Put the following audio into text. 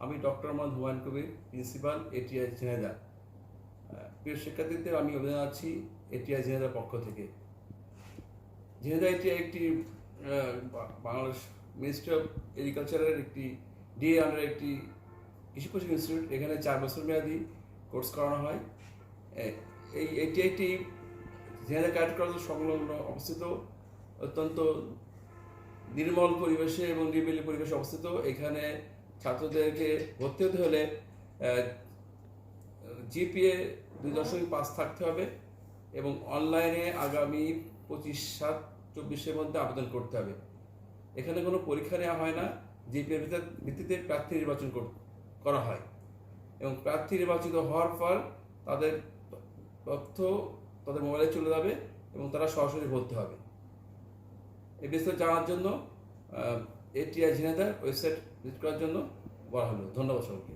আমি doctor Mohammad Humayun Kabir, principal, ATI Jhenaidah. প্রিয় শিক্ষার্থীদের, আমি অভিনন্দন আছি এটিআই ঝিনাইদহের পক্ষ থেকে। ঝিনাইদহ এটি একটি বাংলাদেশ মিনিস্ট্রি অফ এগ্রিকালচারের একটি ডিএ আন্ডার একটি কৃষি প্রশিক্ষণ ইনস্টিটিউট। এখানে 4 বছর মেয়াদী কোর্স করানো হয়। এটি একটি ঝিনাইদহ ক্যাডেট কলেজ সংলগ্ন অবস্থিত, অত্যন্ত নির্মল পরিবেশে এবং নিরিবিলি পরিবেশে অবস্থিত। এখানে ছাত্রদেরকে ভর্তি হতে হলে জিপিএ 2.5 থাকতে হবে এবং অনলাইনে আগামী 25/7/24 মধ্যে আবেদন করতে হবে। এখানে কোনো পরীক্ষা নেওয়া হয় না, জিপিএর ভিত্তিতে প্রার্থী নির্বাচন করা হয় এবং প্রার্থী নির্বাচিত হওয়ার পর তাদের তথ্য তাদের মোবাইলে চলে যাবে এবং তারা সরাসরি ভর্তি হবে। এই বিস্তারিত জানার জন্য এটিআই ঝিনাইদহ ওয়েবসাইট ভিজিট করার জন্য বলা হলো। ধন্যবাদ সবাইকে।